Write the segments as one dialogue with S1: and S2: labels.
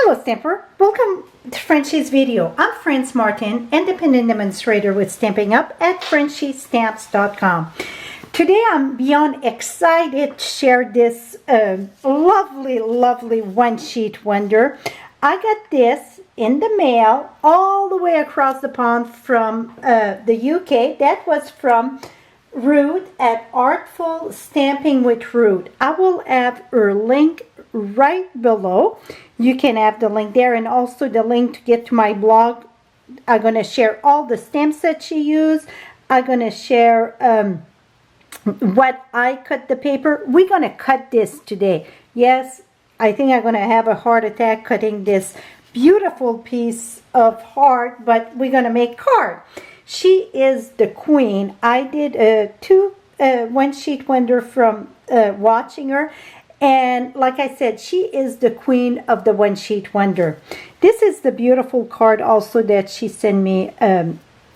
S1: Hello Stamper, welcome to Frenchie's video. I'm France Martin, independent demonstrator with Stampin' Up at frenchiestamps.com. Today I'm beyond excited to share this lovely one-sheet wonder. I got this in the mail all the way across the pond from the UK. That was from Ruth at Artful Stamping with Ruth. I will have her link right below. You can have the link there and also the link to get to my blog. I'm going to share all the stamps that she used. I'm going to share what I cut the paper. We're going to cut this today. Yes, I think I'm going to have a heart attack cutting this beautiful piece of art, but we're going to make card. She is the queen. I did two one-sheet wonder from watching her. And like I said, she is the queen of the one-sheet wonder. This is the beautiful card also that she sent me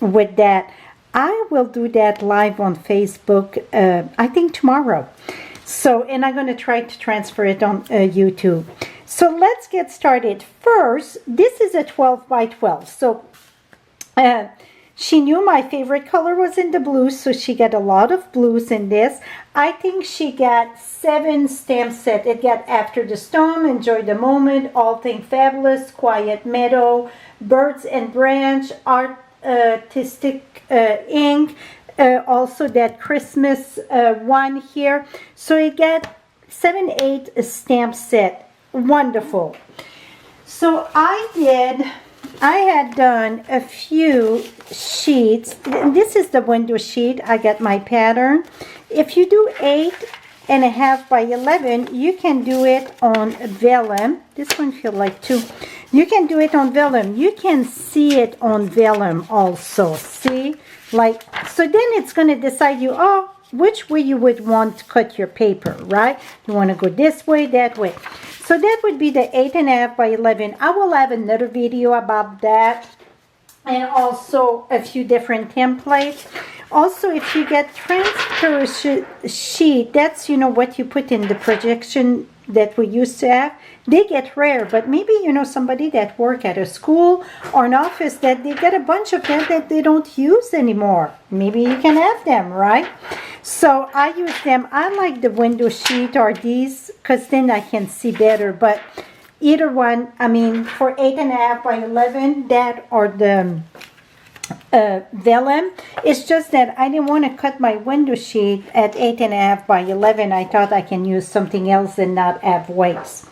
S1: with that. I will do that live on Facebook, I think tomorrow. So, and I'm going to try to transfer it on YouTube. So let's get started. First, this is a 12 by 12. So, she knew my favorite color was in the blue, so she got a lot of blues in this. I think she got 7 stamp set. It got After the Storm, Enjoy the Moment, All Things Fabulous, Quiet Meadow, Birds and Branch, Artistic Ink, also that Christmas one here. So it got 7, 8 stamp set. Wonderful. So I had done a few sheets. This is the window sheet. I got my pattern. If you do 8.5 by 11, you can do it on vellum. This one feels like 2. You can do it on vellum. You can see it on vellum also. See? Like, so then it's going to decide which way you would want to cut your paper, right? You want to go this way, that way. So that would be the 8.5 by 11. I will have another video about that and also a few different templates. Also, if you get transparent sheet, that's, what you put in the projection that we used to have. They get rare, but maybe, somebody that work at a school or an office that they get a bunch of them that they don't use anymore. Maybe you can have them, right? So I use them. I like the window sheet or these because then I can see better. But either one, I mean, for 8.5 by 11, that or the vellum. It's just that I didn't want to cut my window sheet at 8.5 by 11. I thought I can use something else and not have waste.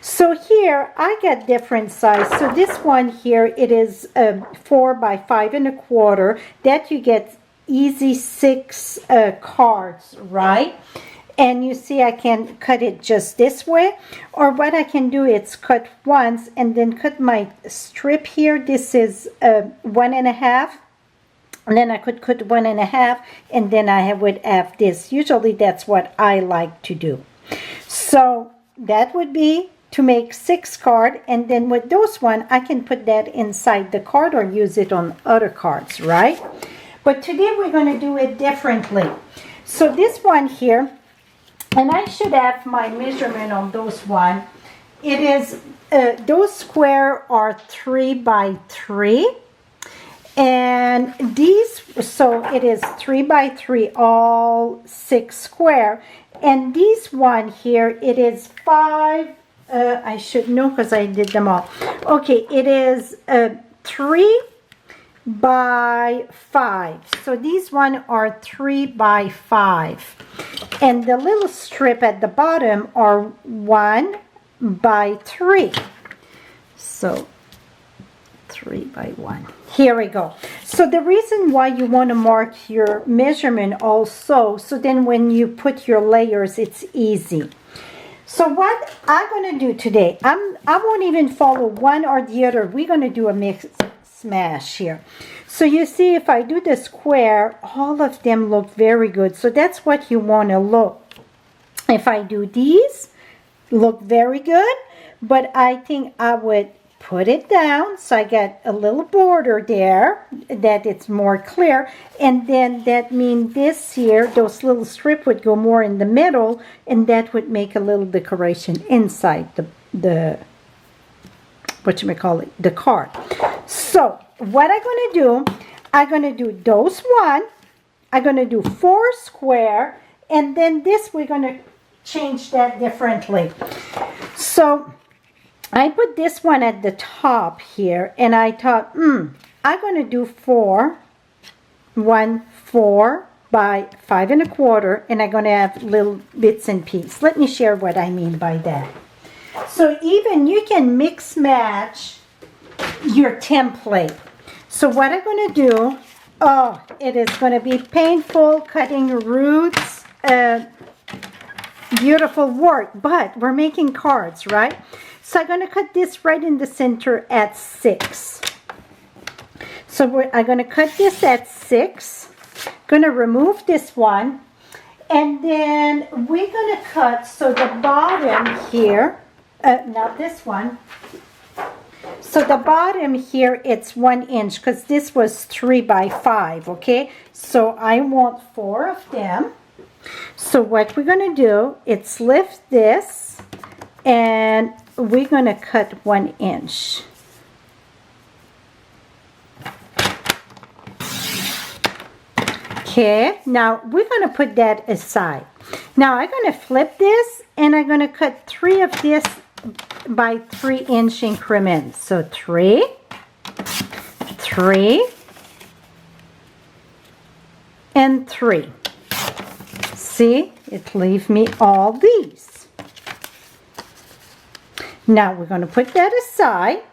S1: So here I got different size. So this one here, it is 4 by 5.25. That you get easy 6 cards, right? And you see I can cut it just this way, or what I can do is cut once and then cut my strip here. This is 1.5, and then I could cut 1.5, and then I would have this. Usually that's what I like to do. So that would be to make 6 cards, and then with those one I can put that inside the card or use it on other cards, right? But today we're going to do it differently. So this one here, and I should have my measurement on those one. It is, those square are 3 by 3. And these, so it is 3 by 3, all 6 square. And this one here, it is 5, I should know because I did them all. Okay, it is 3 by 5. So these one are 3 by 5. And the little strip at the bottom are 1 by 3. So 3 by 1. Here we go. So the reason why you want to mark your measurement also, so then when you put your layers, it's easy. So what I'm going to do today, I won't even follow one or the other. We're going to do a mix smash here. So you see, if I do the square, all of them look very good. So that's what you want to look. If I do these, look very good, but I think I would put it down so I get a little border there that it's more clear, and then that means this here, those little strip would go more in the middle, and that would make a little decoration inside the whatchamacallit, the card. So what I'm going to do those one. I'm going to do 4 square, and then this we're going to change that differently. So I put this one at the top here, and I thought, I'm going to do 4 by 5 1/4, and I'm going to have little bits and pieces. Let me share what I mean by that. So even you can mix match your template. So what I'm going to do, it is going to be painful cutting Ruth's beautiful work, but we're making cards, right? So I'm going to cut this right in the center at 6. So I'm going to cut this at 6. Going to remove this one, and then we're going to cut, so the bottom here, not this one. So the bottom here, it's 1 inch, because this was 3 by 5, okay? So I want 4 of them. So what we're going to do, is lift this, and we're going to cut 1 inch. Okay, now we're going to put that aside. Now I'm going to flip this, and I'm going to cut 3 of this by 3-inch increments. So 3, 3, and 3. See, it leaves me all these. Now we're going to put that aside.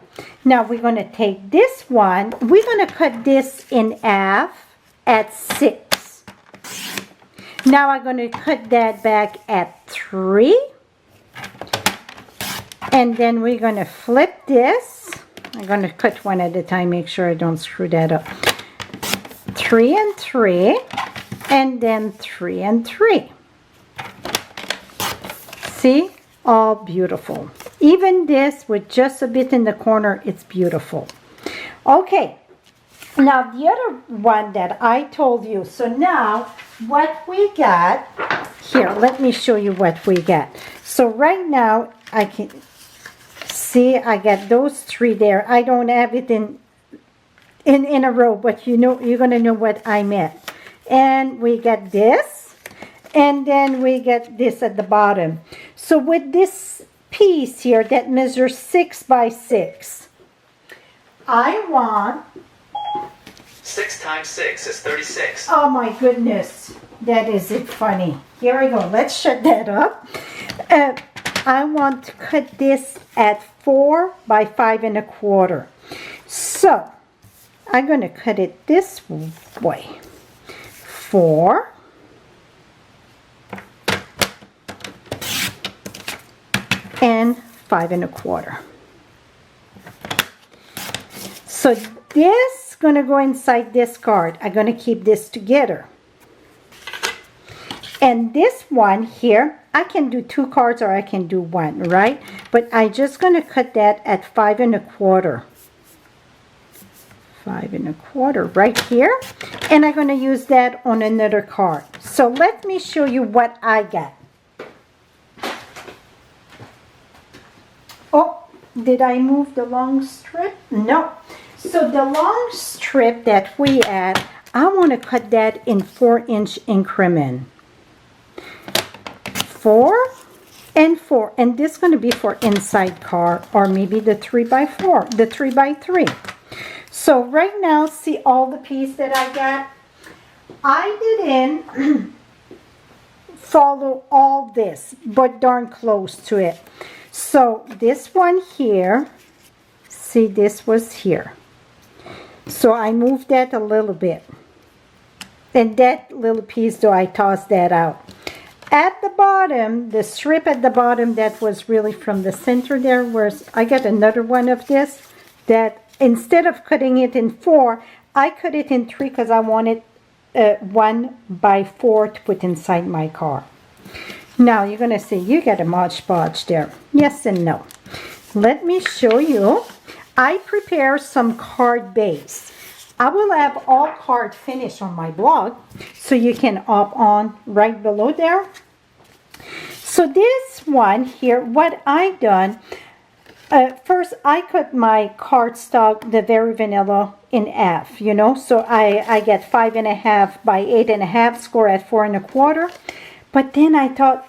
S1: Now we're going to take this one. We're going to cut this in half at 6. Now I'm going to cut that back at 3. And then we're going to flip this. I'm going to cut one at a time, make sure I don't screw that up. 3 and 3. And then 3 and 3. See? All beautiful. Even this with just a bit in the corner, it's beautiful. Okay. Now the other one that I told you. So now what we got here, let me show you what we got. So right now I can see I got those 3 there. I don't have it in a row, but you know, you're gonna know what I meant. And we got this, and then we get this at the bottom. So with this piece here that measures 6 by 6, I want
S2: 6 times 6 is 36.
S1: Oh my goodness, that is it funny. Here we go, let's shut that up. I want to cut this at 4 by 5 1/4. So I'm going to cut it this way. 4. And 5 1/4. So this is going to go inside this card. I'm going to keep this together. And this one here, I can do 2 cards or I can do 1, right? But I'm just going to cut that at 5 1/4. 5 1/4 right here. And I'm going to use that on another card. So let me show you what I got. Oh, did I move the long strip? No. So the long strip that we add, I want to cut that in 4-inch increment. 4 and 4. And this is going to be for inside card, or maybe the 3 by 4, the 3 by 3. So right now, see all the piece that I got? I didn't follow all this, but darn close to it. So this one here, see, this was here. So I moved that a little bit. And that little piece, though, I tossed that out. At the bottom, the strip at the bottom that was really from the center there, was I got another one of this that instead of cutting it in 4, I cut it in 3 because I wanted 1 by 4 to put inside my car. Now you're going to say, you got a Mod Podge there. Yes and no. Let me show you. I prepare some card base. I will have all card finished on my blog, so you can hop on right below there. So this one here, what I done, First, I cut my cardstock, the very vanilla, in half, you know. So I get 5.5 by 8.5, score at 4 1/4. But then I thought,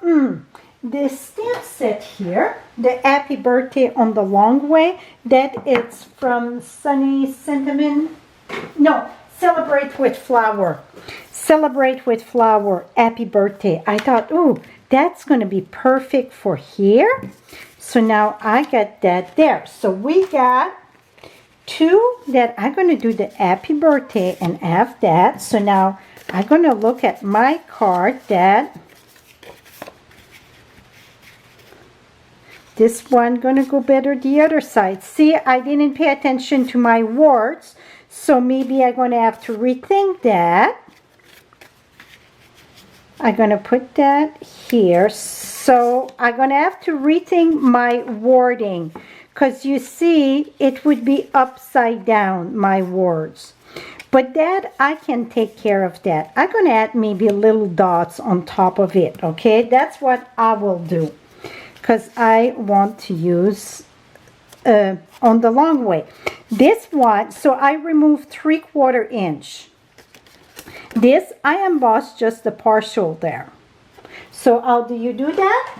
S1: this stamp set here, the Happy Birthday on the Long Way, that it's from Sunny Sentiment. No, Celebrate with Flower. Celebrate with Flower, Happy Birthday. I thought, ooh, that's going to be perfect for here. So now I got that there. So we got two that I'm going to do the Happy Birthday and have that. So now I'm going to look at my card that this one going to go better the other side. See, I didn't pay attention to my words. So maybe I'm going to have to rethink that. I'm going to put that here. So I'm going to have to rethink my wording. Because you see, it would be upside down, my words. But that, I can take care of that. I'm going to add maybe little dots on top of it, okay? That's what I will do. Because I want to use on the long way. This one, so I removed 3/4 inch. This, I embossed just the partial there. So how do you do that?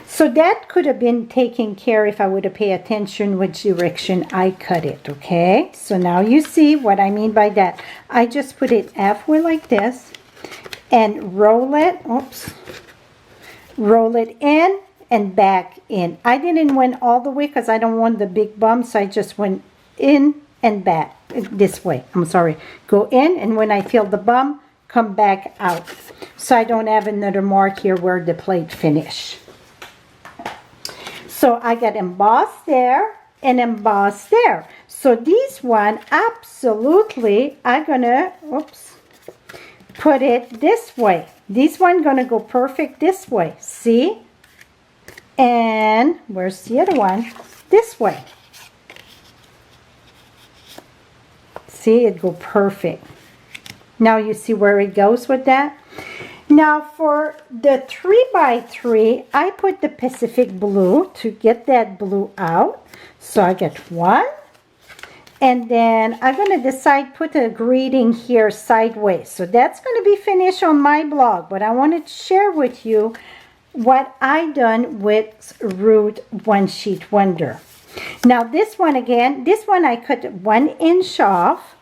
S1: So that could have been taken care if I would have paid attention which direction I cut it, okay? So now you see what I mean by that. I just put it halfway like this and roll it, roll it in and back in. I didn't went all the way because I don't want the big bump, so I just went in and back this way. I'm sorry. Go in, and when I feel the bump, come back out. So I don't have another mark here where the plate finish. So I got embossed there and embossed there. So these one, absolutely, I'm gonna, put it this way. This one gonna go perfect this way. See? And where's the other one? This way. See, it go perfect. Now you see where it goes with that. Now for the 3x3, I put the Pacific blue to get that blue out. So I get one. And then I'm going to decide put a greeting here sideways. So that's going to be finished on my blog. But I wanted to share with you what I done with Ruth One Sheet Wonder. Now this one again, this one I cut 1 inch off.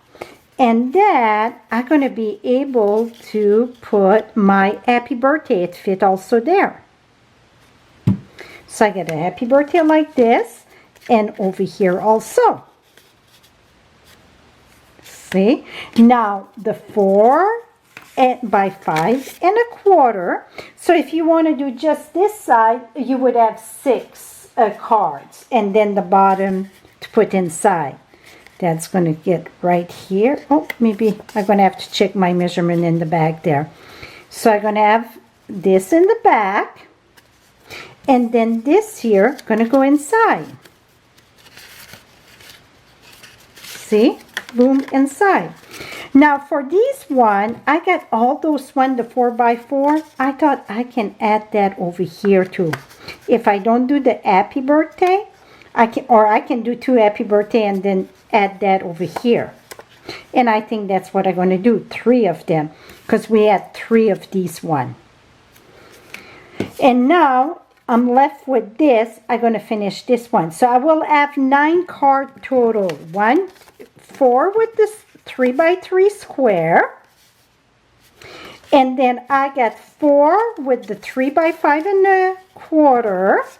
S1: And that I'm going to be able to put my Happy Birthday. It fit also there. So I get a Happy Birthday like this. And over here also. See? Now the 4 by 5 1/4. So if you want to do just this side, you would have 6 cards. And then the bottom to put inside. That's going to get right here. Oh, maybe I'm going to have to check my measurement in the back there. So I'm going to have this in the back. And then this here going to go inside. See? Boom, inside. Now for these one, I got all those one, the 4x4. I thought I can add that over here too. If I don't do the Happy Birthday, I can do 2 Happy Birthday and then add that over here. And I think that's what I'm going to do, 3 of them, because we had 3 of these one. And now I'm left with this. I'm going to finish this one. So I will have 9 card total. 1, 4 with this 3x3 square. And then I got 4 with the 3x5 1/4.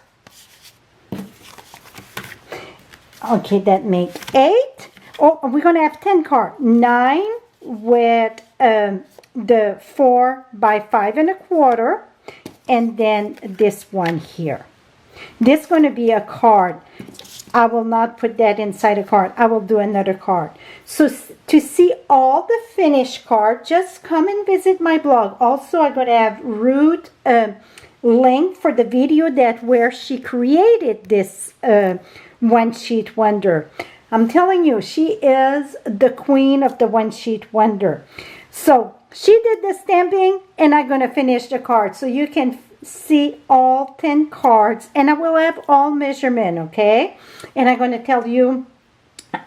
S1: Okay, that makes 8. Oh, we're going to have 10 cards. 9 with the 4x5 1/4. And then this one here. This is going to be a card. I will not put that inside a card. I will do another card. So to see all the finished card, just come and visit my blog. Also, I'm going to have Ruth link for the video that where she created this One Sheet Wonder. I'm telling you, she is the queen of the One Sheet Wonder. So she did the stamping, and I'm going to finish the card. So you can see all 10 cards, and I will have all measurement, okay? And I'm going to tell you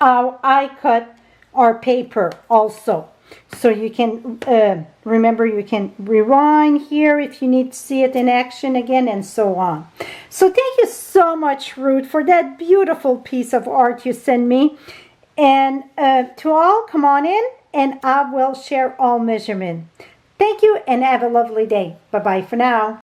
S1: how I cut our paper also. So you can, remember, you can rewind here if you need to see it in action again, and so on. So thank you so much, Ruth, for that beautiful piece of art you sent me. And to all, come on in, and I will share all measurement. Thank you, and have a lovely day. Bye-bye for now.